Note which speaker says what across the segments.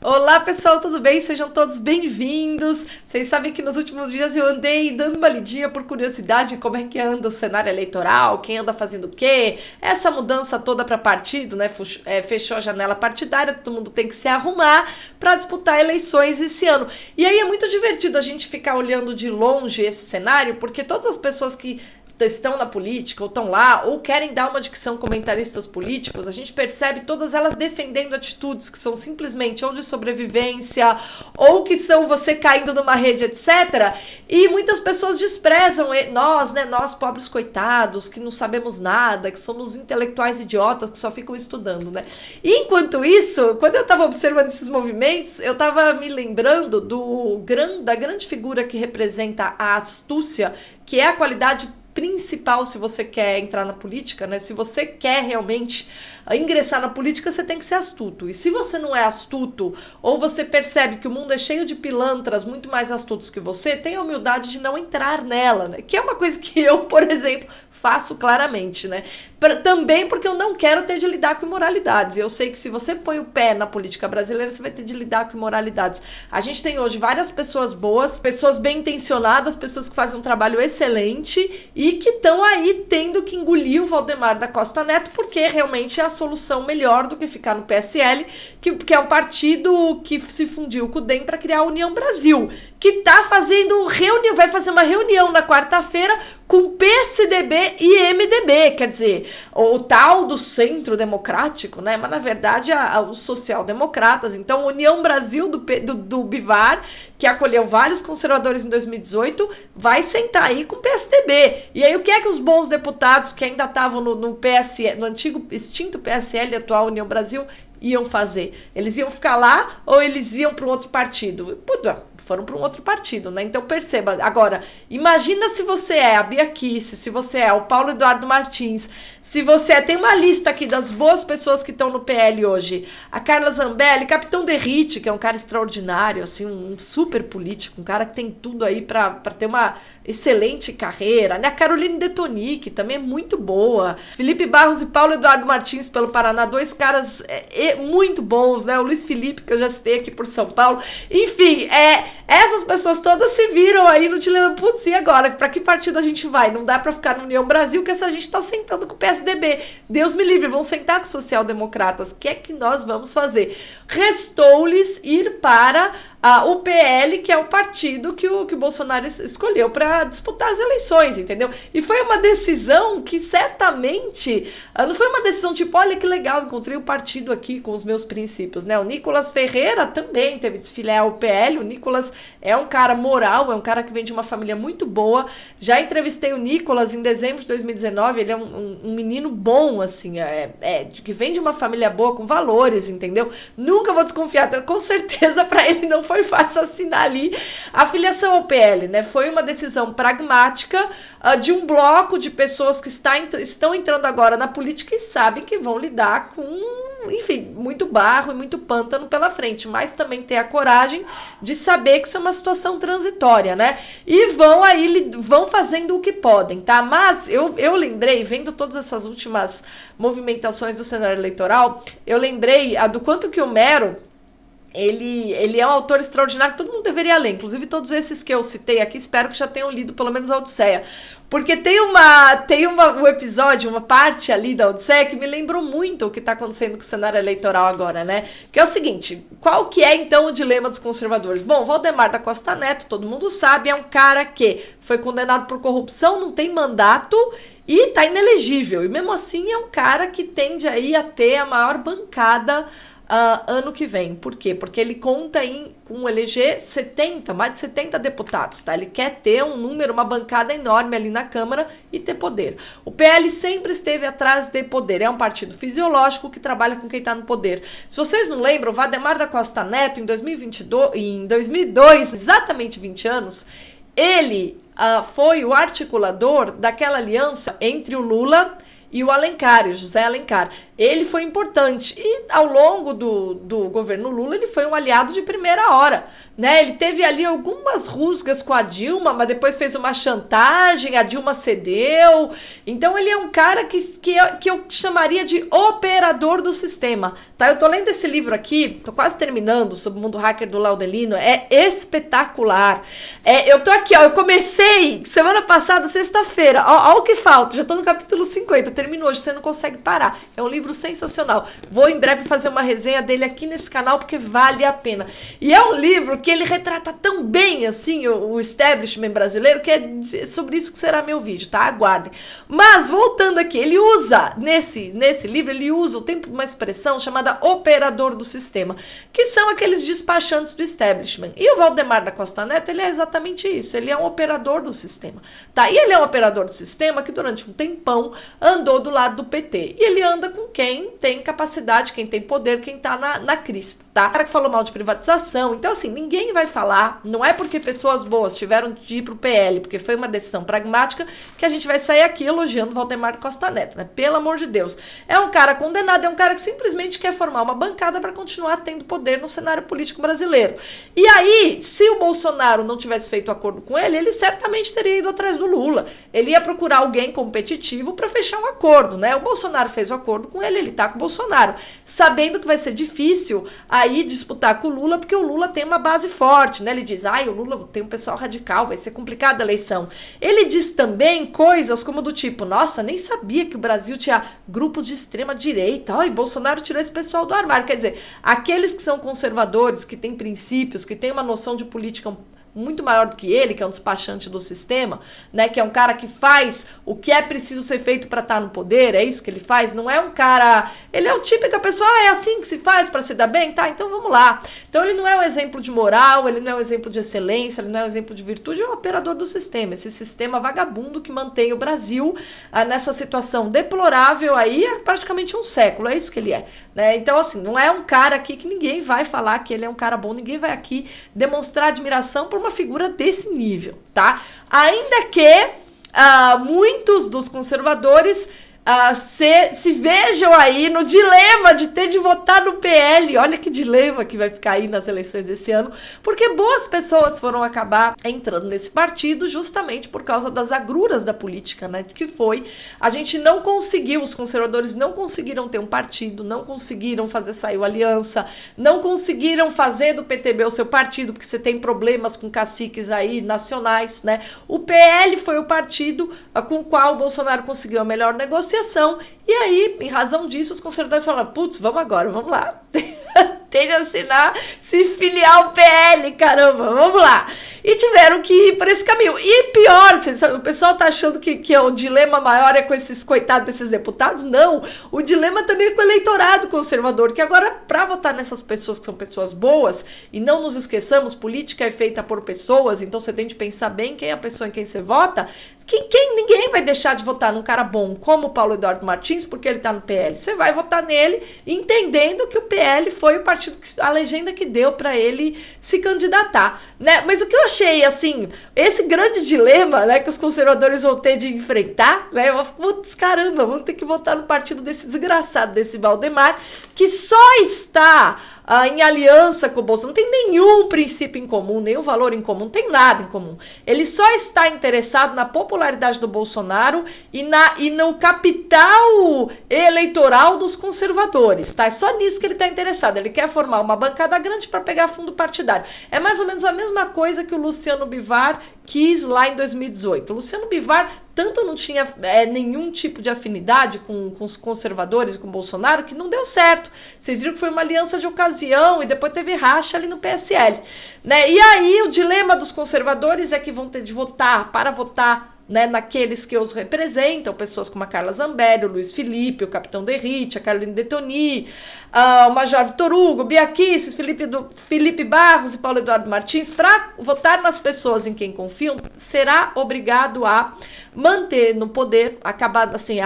Speaker 1: Olá pessoal, tudo bem? Sejam todos bem-vindos. Vocês sabem que nos últimos dias eu andei dando uma lidinha por curiosidade como é que anda o cenário eleitoral, quem anda fazendo o quê, essa mudança toda para partido, né? Fechou a janela partidária, todo mundo tem que se arrumar para disputar eleições esse ano. E aí é muito divertido a gente ficar olhando de longe esse cenário, porque todas as pessoas que estão na política, ou estão lá, ou querem dar uma dicção comentaristas políticos, a gente percebe todas elas defendendo atitudes que são simplesmente ou de sobrevivência, ou que são você caindo numa rede, etc. E muitas pessoas desprezam nós, né, nós pobres coitados, que não sabemos nada, que somos intelectuais idiotas, que só ficam estudando, né? E enquanto isso, quando eu estava observando esses movimentos, eu estava me lembrando da grande figura que representa a astúcia, que é a qualidade principal se você quer entrar na política, né? Se você quer realmente ingressar na política, você tem que ser astuto. E se você não é astuto, ou você percebe que o mundo é cheio de pilantras muito mais astutos que você, tenha a humildade de não entrar nela, né? Que é uma coisa que eu, por exemplo, faço claramente, né? Também porque eu não quero ter de lidar com imoralidades. Eu sei que se você põe o pé na política brasileira, você vai ter de lidar com imoralidades. A gente tem hoje várias pessoas boas, pessoas bem intencionadas, pessoas que fazem um trabalho excelente e que estão aí tendo que engolir o Valdemar da Costa Neto, porque realmente é a solução melhor do que ficar no PSL, que é um partido que se fundiu com o DEM para criar a União Brasil, que tá fazendo reunião, vai fazer uma reunião na quarta-feira com PSDB e MDB, quer dizer, o tal do centro democrático, né? Mas na verdade os social-democratas. Então, União Brasil do Bivar, que acolheu vários conservadores em 2018, vai sentar aí com o PSDB. E aí o que é que os bons deputados que ainda estavam no PSL, no antigo extinto PSL, atual União Brasil, iam fazer? Eles iam ficar lá ou eles iam para um outro partido? Foram para um outro partido, né? Então perceba. Agora, imagina se você é a Bia Kicis, se você é o Paulo Eduardo Martins, se você tem uma lista aqui das boas pessoas que estão no PL hoje. A Carla Zambelli, Capitão Derrite, que é um cara extraordinário, assim, um super político, um cara que tem tudo aí para ter uma excelente carreira, né? A Caroline Detoni, que também é muito boa. Felipe Barros e Paulo Eduardo Martins pelo Paraná, dois caras muito bons, né? O Luiz Felipe, que eu já citei aqui por São Paulo. Enfim, essas pessoas todas se viram aí no dilema, putz, e agora? Pra que partido a gente vai? Não dá pra ficar na União Brasil, que essa gente tá sentando com o PSDB. Deus me livre, vão sentar com os social-democratas. O que é que nós vamos fazer? Restou-lhes ir para o PL, que é o partido que o Bolsonaro escolheu para disputar as eleições, entendeu? E foi uma decisão que certamente não foi uma decisão tipo, olha que legal, encontrei o partido aqui com os meus princípios, né? O Nicolas Ferreira também teve de desfiliar ao PL. O Nicolas é um cara moral, é um cara que vem de uma família muito boa. Já entrevistei o Nicolas em dezembro de 2019, ele é um menino bom, assim, que vem de uma família boa, com valores, entendeu? Nunca vou desconfiar, com certeza para ele não foi fácil assinar ali a filiação ao PL, né? Foi uma decisão pragmática de um bloco de pessoas que estão entrando agora na política e sabem que vão lidar com, enfim, muito barro e muito pântano pela frente, mas também ter a coragem de saber que isso é uma situação transitória, né? E vão fazendo o que podem, tá? Mas eu lembrei, vendo todas essas últimas movimentações do cenário eleitoral, eu lembrei do quanto que o Mero ele é um autor extraordinário que todo mundo deveria ler, inclusive todos esses que eu citei aqui, espero que já tenham lido pelo menos a Odisseia, porque tem um episódio, uma parte ali da Odisseia que me lembrou muito o que está acontecendo com o cenário eleitoral agora, né? Que é o seguinte, qual que é então o dilema dos conservadores? Bom, Valdemar da Costa Neto, todo mundo sabe, é um cara que foi condenado por corrupção, não tem mandato e tá inelegível, e mesmo assim é um cara que tende aí a ter a maior bancada ano que vem. Por quê? Porque ele conta com eleger mais de 70 deputados, tá? Ele quer ter um número, uma bancada enorme ali na Câmara e ter poder. O PL sempre esteve atrás de poder, é um partido fisiológico que trabalha com quem está no poder. Se vocês não lembram, o Valdemar da Costa Neto, em 2002, exatamente 20 anos, ele foi o articulador daquela aliança entre o Lula e o Alencar, o José Alencar. ele foi importante. E ao longo do governo Lula, ele foi um aliado de primeira hora, né? Ele teve ali algumas rusgas com a Dilma, mas depois fez uma chantagem, a Dilma cedeu. Então ele é um cara que eu chamaria de operador do sistema, tá? Eu tô lendo esse livro aqui, tô quase terminando, sobre o mundo hacker do Laudelino, é espetacular. Eu tô aqui, ó, eu comecei semana passada, sexta-feira, ó o que falta, já tô no capítulo 50, terminou hoje, você não consegue parar. É um livro sensacional. Vou em breve fazer uma resenha dele aqui nesse canal, porque vale a pena. E é um livro que ele retrata tão bem, assim, o establishment brasileiro, que é sobre isso que será meu vídeo, tá? Aguardem. Mas, voltando aqui, ele usa, nesse livro, ele usa o tempo uma expressão chamada operador do sistema, que são aqueles despachantes do establishment. E o Valdemar da Costa Neto, ele é exatamente isso, ele é um operador do sistema, tá? E ele é um operador do sistema que durante um tempão andou do lado do PT. E ele anda com quem tem capacidade, quem tem poder, quem tá na crista, tá? O cara que falou mal de privatização. Então, assim, ninguém vai falar, não é porque pessoas boas tiveram de ir pro PL, porque foi uma decisão pragmática, que a gente vai sair aqui elogiando Valdemar Costa Neto, né? Pelo amor de Deus. É um cara condenado, é um cara que simplesmente quer formar uma bancada para continuar tendo poder no cenário político brasileiro. E aí, se o Bolsonaro não tivesse feito acordo com ele, ele certamente teria ido atrás do Lula. Ele ia procurar alguém competitivo para fechar um acordo, né? O Bolsonaro fez o acordo com ele, ele tá com o Bolsonaro, sabendo que vai ser difícil aí disputar com o Lula, porque o Lula tem uma base forte, né? Ele diz, o Lula tem um pessoal radical, vai ser complicada a eleição. Ele diz também coisas como do tipo, nossa, nem sabia que o Brasil tinha grupos de extrema direita, Bolsonaro tirou esse pessoal do armário. Quer dizer, aqueles que são conservadores, que têm princípios, que têm uma noção de política muito maior do que ele, que é um despachante do sistema, né, que é um cara que faz o que é preciso ser feito para estar no poder, é isso que ele faz, não é um cara, ele é o típico pessoa, é assim que se faz para se dar bem, tá, então vamos lá. Então ele não é um exemplo de moral, ele não é um exemplo de excelência, ele não é um exemplo de virtude, é um operador do sistema, esse sistema vagabundo que mantém o Brasil nessa situação deplorável aí há praticamente um século, é isso que ele é, né, então assim, não é um cara aqui que ninguém vai falar que ele é um cara bom, ninguém vai aqui demonstrar admiração por uma figura desse nível, tá? Ainda que muitos dos conservadores se vejam aí no dilema de ter de votar no PL. Olha que dilema que vai ficar aí nas eleições desse ano, porque boas pessoas foram acabar entrando nesse partido justamente por causa das agruras da política, né? Que foi, a gente não conseguiu, os conservadores não conseguiram ter um partido, não conseguiram fazer sair o aliança, não conseguiram fazer do PTB o seu partido, porque você tem problemas com caciques aí nacionais, né? O PL foi o partido com o qual o Bolsonaro conseguiu a melhor negociação. E aí, em razão disso, os conservadores falaram, putz, vamos agora, vamos lá. Tem de assinar, se filiar ao PL, caramba, vamos lá. E tiveram que ir por esse caminho. E pior, o pessoal tá achando que o dilema maior é com esses coitados desses deputados? Não, o dilema também é com o eleitorado conservador, que agora, para votar nessas pessoas que são pessoas boas, e não nos esqueçamos, política é feita por pessoas, então você tem de pensar bem quem é a pessoa em quem você vota. Ninguém vai deixar de votar num cara bom como o Paulo Eduardo Martins porque ele tá no PL. Você vai votar nele entendendo que o PL foi o partido, a legenda que deu para ele se candidatar, né? Mas o que eu achei, assim, esse grande dilema, né, que os conservadores vão ter de enfrentar, né? Putz, caramba, vamos ter que votar no partido desse desgraçado, desse Valdemar, que só está em aliança com o Bolsonaro, não tem nenhum princípio em comum, nenhum valor em comum, não tem nada em comum. Ele só está interessado na popularidade do Bolsonaro e no capital eleitoral dos conservadores, tá? É só nisso que ele está interessado. Ele quer formar uma bancada grande para pegar fundo partidário. É mais ou menos a mesma coisa que o Luciano Bivar quis lá em 2018. O Luciano Bivar tanto não tinha nenhum tipo de afinidade com os conservadores e com o Bolsonaro, que não deu certo. Vocês viram que foi uma aliança de ocasião e depois teve racha ali no PSL, né? E aí o dilema dos conservadores é que vão ter de votar para votar, né, naqueles que os representam, pessoas como a Carla Zambelli, o Luiz Felipe, o Capitão Derrite, a Carolina Detoni, o Major Vitor Hugo, Bia Kicis, Felipe Barros e Paulo Eduardo Martins. Para votar nas pessoas em quem confiam, será obrigado a manter no poder, acabar assim,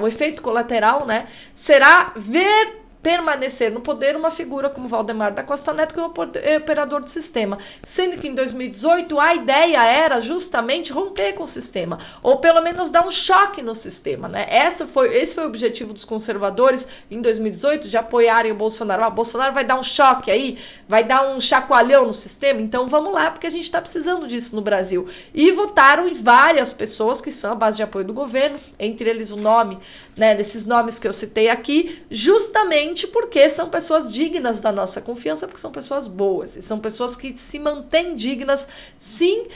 Speaker 1: o efeito colateral, né, será ver permanecer no poder uma figura como Valdemar da Costa Neto, que é um operador do sistema. Sendo que em 2018 a ideia era justamente romper com o sistema, ou pelo menos dar um choque no sistema, né? Esse foi o objetivo dos conservadores em 2018, de apoiarem o Bolsonaro. O Bolsonaro vai dar um choque aí, vai dar um chacoalhão no sistema, então vamos lá, porque a gente está precisando disso no Brasil. E votaram em várias pessoas que são a base de apoio do governo, entre eles o nome, né, desses nomes que eu citei aqui, justamente porque são pessoas dignas da nossa confiança, porque são pessoas boas, e são pessoas que se mantêm dignas, sim,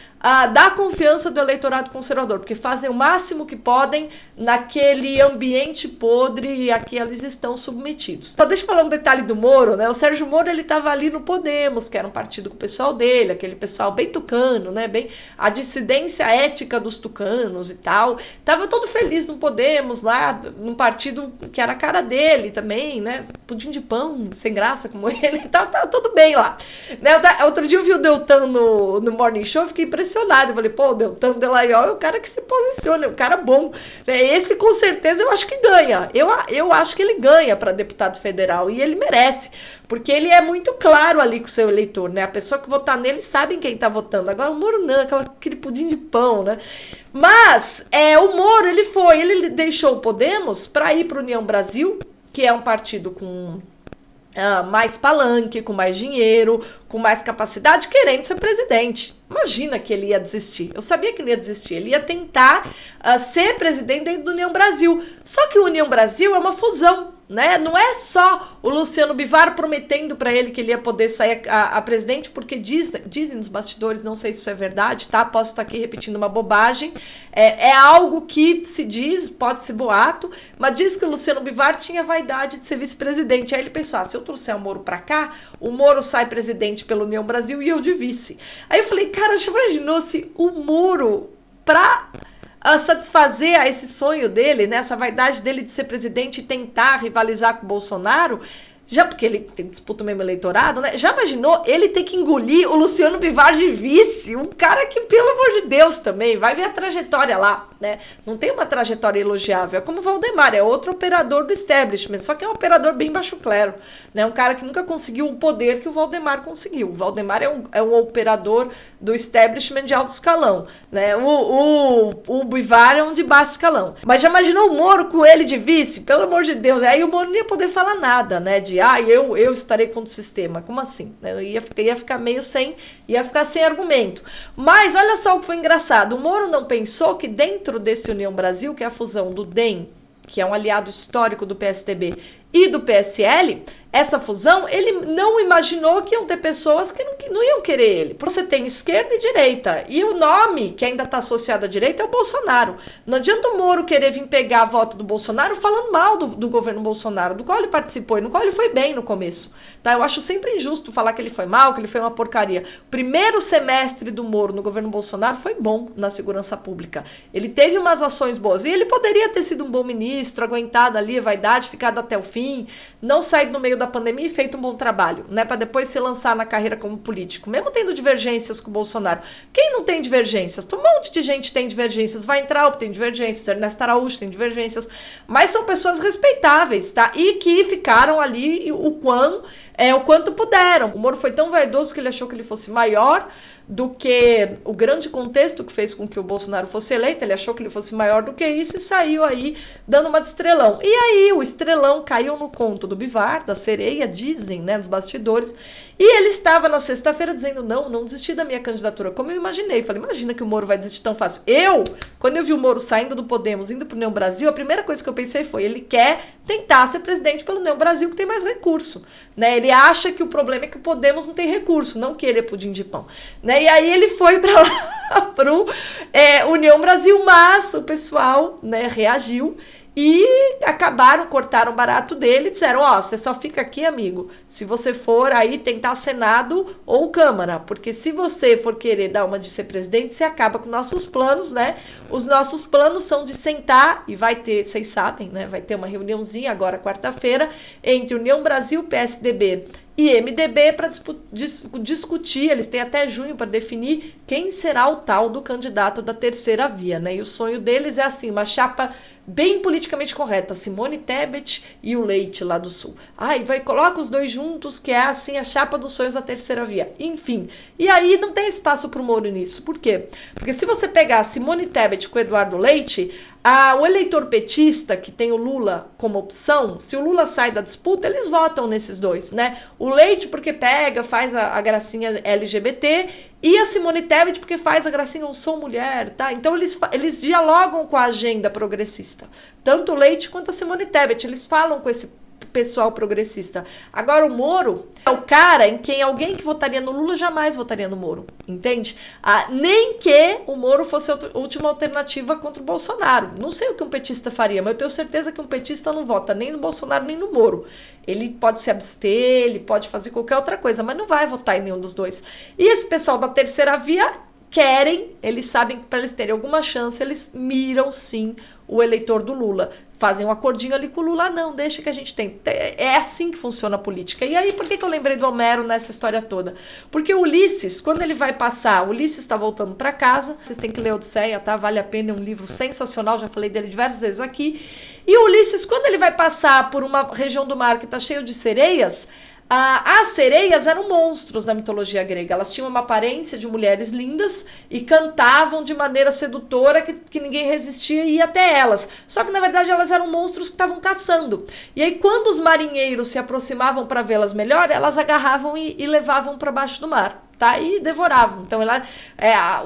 Speaker 1: da confiança do eleitorado conservador, porque fazem o máximo que podem naquele ambiente podre a que eles estão submetidos. Só deixa eu falar um detalhe do Moro, né? O Sérgio Moro, ele estava ali no Podemos, que era um partido com o pessoal dele, aquele pessoal bem tucano, né? Bem a dissidência ética dos tucanos e tal. Tava todo feliz no Podemos, lá, num partido que era a cara dele também, né? Pudim de pão, sem graça como ele, tava tudo bem lá. Né? Outro dia eu vi o Deltan no Morning Show, fiquei impressionado. Eu falei, pô, o Deltan Dellaiol é o cara que se posiciona, é um cara bom. Esse, com certeza, eu acho que ganha. Eu acho que ele ganha para deputado federal, e ele merece, porque ele é muito claro ali com o seu eleitor, né? A pessoa que votar nele sabe quem tá votando. Agora, o Moro não, aquele pudim de pão, né? Mas, o Moro, ele deixou o Podemos para ir para União Brasil, que é um partido com mais palanque, com mais dinheiro, com mais capacidade, querendo ser presidente. Imagina que ele ia desistir. Eu sabia que ele ia desistir. Ele ia tentar ser presidente dentro do União Brasil. Só que o União Brasil é uma fusão, né? Não é só o Luciano Bivar prometendo para ele que ele ia poder sair a presidente, porque dizem nos bastidores, não sei se isso é verdade, tá? Posso estar aqui repetindo uma bobagem. É algo que se diz, pode ser boato, mas diz que o Luciano Bivar tinha vaidade de ser vice-presidente. Aí ele pensou, se eu trouxer o Moro para cá, o Moro sai presidente pela União Brasil e eu de vice. Aí eu falei, cara, já imaginou se o Moro, pra satisfazer esse sonho dele, né, essa vaidade dele de ser presidente e tentar rivalizar com o Bolsonaro, já porque ele tem disputa o mesmo eleitorado, né? Já imaginou ele ter que engolir o Luciano Bivar de vice? Um cara que, pelo amor de Deus, também, vai ver a trajetória lá, né? Não tem uma trajetória elogiável. É como o Valdemar, é outro operador do establishment, só que é um operador bem baixo clero, né? Um cara que nunca conseguiu o poder que o Valdemar conseguiu. O Valdemar é um operador do establishment de alto escalão, né? O Bivar é um de baixo escalão. Mas já imaginou o Moro com ele de vice? Pelo amor de Deus, aí o Moro não ia poder falar nada, né? Eu estarei contra o sistema. Como assim? Eu ia ficar meio ia ficar sem argumento. Mas olha só o que foi engraçado. O Moro não pensou que dentro desse União Brasil, que é a fusão do DEM, que é um aliado histórico do PSDB, e do PSL, essa fusão, ele não imaginou que iam ter pessoas que não iam querer ele. Você tem esquerda e direita, e o nome que ainda está associado à direita é o Bolsonaro. Não adianta o Moro querer vir pegar a voto do Bolsonaro falando mal do governo Bolsonaro, do qual ele participou e no qual ele foi bem no começo. Tá? Eu acho sempre injusto falar que ele foi mal, que ele foi uma porcaria. O primeiro semestre do Moro no governo Bolsonaro foi bom na segurança pública. Ele teve umas ações boas, e ele poderia ter sido um bom ministro, aguentado ali a vaidade, ficado até o fim, não saído no meio da pandemia e feito um bom trabalho, né, para depois se lançar na carreira como político, mesmo tendo divergências com o Bolsonaro. Quem não tem divergências? Um monte de gente tem divergências. Weintraub tem divergências, Ernesto Araújo tem divergências, mas são pessoas respeitáveis, tá? E que ficaram ali o quanto puderam. O Moro foi tão vaidoso que ele achou que ele fosse maior do que o grande contexto que fez com que o Bolsonaro fosse eleito. Ele achou que ele fosse maior do que isso e saiu aí dando uma de estrelão. E aí o estrelão caiu no conto do Bivar, da sereia, dizem, né, nos bastidores. E ele estava na sexta-feira dizendo, não desisti da minha candidatura, como eu imaginei. Falei, imagina que o Moro vai desistir tão fácil. Quando eu vi o Moro saindo do Podemos, indo para o União Brasil, a primeira coisa que eu pensei foi, ele quer tentar ser presidente pelo União Brasil, que tem mais recurso, né? Ele acha que o problema é que o Podemos não tem recurso, não querer pudim de pão, né? E aí ele foi para lá, pro União Brasil, mas o pessoal, né, reagiu e cortaram o barato dele e disseram, você só fica aqui, amigo, se você for aí tentar Senado ou Câmara, porque se você for querer dar uma de ser presidente, você acaba com nossos planos, né? Os nossos planos são de sentar, e vai ter, vocês sabem, né? Vai ter uma reuniãozinha agora, quarta-feira, entre União Brasil, PSDB e MDB para discutir, eles têm até junho para definir quem será o tal do candidato da terceira via, né? E o sonho deles é assim, uma chapa bem politicamente correta, Simone Tebet e o Leite lá do Sul. Coloca os dois juntos, que é assim a chapa dos sonhos da terceira via. Enfim, e aí não tem espaço para o Moro nisso. Por quê? Porque se você pegar a Simone Tebet com o Eduardo Leite, o eleitor petista, que tem o Lula como opção, se o Lula sai da disputa, eles votam nesses dois, né? O Leite porque faz a gracinha LGBT, e a Simone Tebet porque faz a gracinha eu sou mulher, tá? Então eles dialogam com a agenda progressista. Tanto o Leite quanto a Simone Tebet, eles falam com esse pessoal progressista. Agora o Moro é o cara em quem alguém que votaria no Lula jamais votaria no Moro, entende? Nem que o Moro fosse a última alternativa contra o Bolsonaro. Não sei o que um petista faria, mas eu tenho certeza que um petista não vota nem no Bolsonaro nem no Moro. Ele pode se abster, ele pode fazer qualquer outra coisa, mas não vai votar em nenhum dos dois. E esse pessoal da terceira via eles sabem que para eles terem alguma chance, eles miram sim o eleitor do Lula. Fazem um acordinho ali com o Lula, não, deixa que a gente tem. É assim que funciona a política. E aí, por que eu lembrei do Homero nessa história toda? Porque o Ulisses, quando ele vai passar, o Ulisses está voltando para casa, vocês têm que ler Odisseia, tá? Vale a pena, é um livro sensacional, já falei dele diversas vezes aqui. E o Ulisses, quando ele vai passar por uma região do mar que está cheio de sereias, as sereias eram monstros na mitologia grega. Elas tinham uma aparência de mulheres lindas e cantavam de maneira sedutora que ninguém resistia e ia até elas. Só que, na verdade, elas eram monstros que estavam caçando. E aí, quando os marinheiros se aproximavam para vê-las melhor, elas agarravam e levavam para baixo do mar. Tá? E devoravam. Então,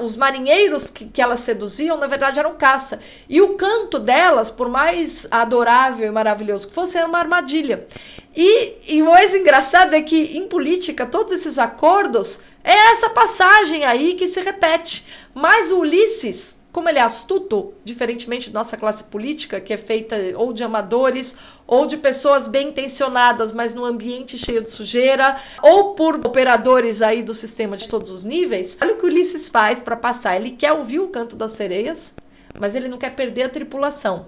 Speaker 1: os marinheiros que elas seduziam, na verdade, eram caça. E o canto delas, por mais adorável e maravilhoso que fosse, era uma armadilha. E o mais engraçado é que, em política, todos esses acordos é essa passagem aí que se repete. Mas o Ulisses, como ele é astuto, diferentemente da nossa classe política, que é feita ou de amadores, ou de pessoas bem intencionadas, mas num ambiente cheio de sujeira, ou por operadores aí do sistema de todos os níveis, olha o que o Ulisses faz para passar. Ele quer ouvir o canto das sereias, mas ele não quer perder a tripulação.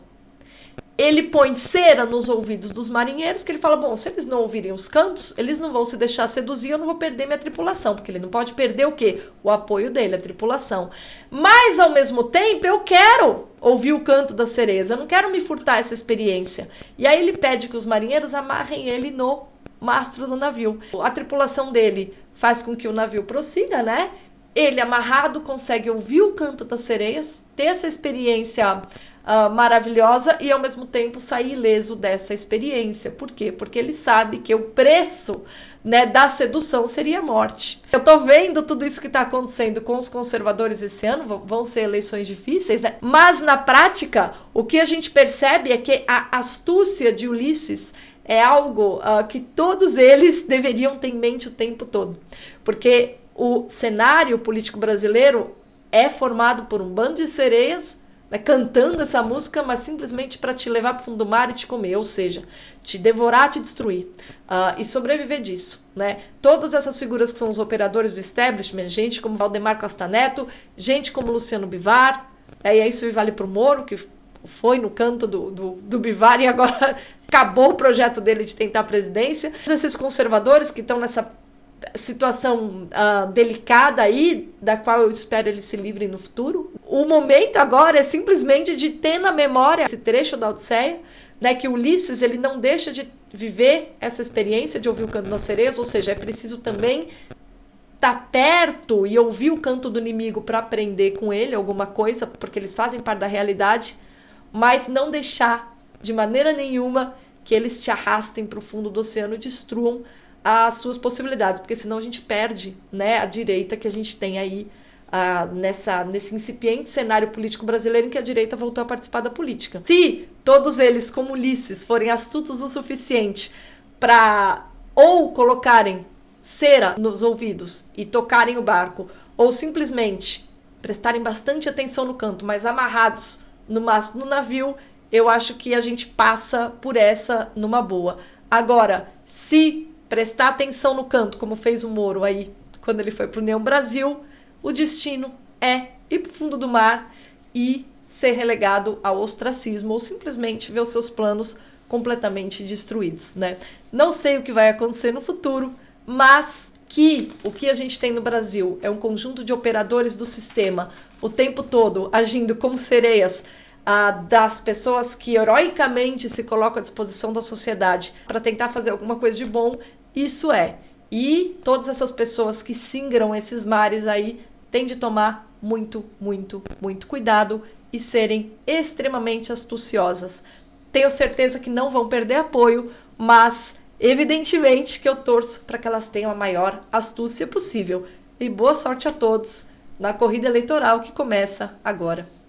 Speaker 1: Ele põe cera nos ouvidos dos marinheiros, que ele fala, bom, se eles não ouvirem os cantos, eles não vão se deixar seduzir, eu não vou perder minha tripulação, porque ele não pode perder o quê? O apoio dele, a tripulação. Mas, ao mesmo tempo, eu quero ouvir o canto das sereias, eu não quero me furtar essa experiência. E aí ele pede que os marinheiros amarrem ele no mastro do navio. A tripulação dele faz com que o navio prossiga, né? Ele, amarrado, consegue ouvir o canto das sereias, ter essa experiência maravilhosa e ao mesmo tempo sair ileso dessa experiência. Por quê? Porque ele sabe que o preço, né, da sedução seria a morte. Eu tô vendo tudo isso que está acontecendo com os conservadores esse ano, vão ser eleições difíceis, né? Mas na prática o que a gente percebe é que a astúcia de Ulisses é algo que todos eles deveriam ter em mente o tempo todo, porque o cenário político brasileiro é formado por um bando de sereias, né, cantando essa música, mas simplesmente para te levar para o fundo do mar e te comer, ou seja, te devorar, te destruir, e sobreviver disso, né? Todas essas figuras que são os operadores do establishment, gente como Valdemar Costa Neto, gente como Luciano Bivar, e isso vale para o Moro, que foi no canto do Bivar e agora acabou o projeto dele de tentar a presidência. Esses conservadores que estão nessa situação delicada aí, da qual eu espero eles se livrem no futuro. O momento agora é simplesmente de ter na memória esse trecho da Odisseia, né, que Ulisses ele não deixa de viver essa experiência de ouvir o canto das sereias, ou seja, é preciso também estar perto e ouvir o canto do inimigo para aprender com ele alguma coisa, porque eles fazem parte da realidade, mas não deixar de maneira nenhuma que eles te arrastem para o fundo do oceano e destruam as suas possibilidades, porque senão a gente perde, né, a direita que a gente tem aí nesse incipiente cenário político brasileiro em que a direita voltou a participar da política. Se todos eles, como Ulisses, forem astutos o suficiente para ou colocarem cera nos ouvidos e tocarem o barco, ou simplesmente prestarem bastante atenção no canto, mas amarrados no mastro do navio, eu acho que a gente passa por essa numa boa. Agora, se prestar atenção no canto, como fez o Moro aí, quando ele foi para o União Brasil, o destino é ir para o fundo do mar e ser relegado ao ostracismo, ou simplesmente ver os seus planos completamente destruídos, né? Não sei o que vai acontecer no futuro, mas que o que a gente tem no Brasil é um conjunto de operadores do sistema o tempo todo agindo como sereias das pessoas que heroicamente se colocam à disposição da sociedade para tentar fazer alguma coisa de bom, isso é. E todas essas pessoas que singram esses mares aí têm de tomar muito, muito, muito cuidado e serem extremamente astuciosas. Tenho certeza que não vão perder apoio, mas evidentemente que eu torço para que elas tenham a maior astúcia possível. E boa sorte a todos na corrida eleitoral que começa agora.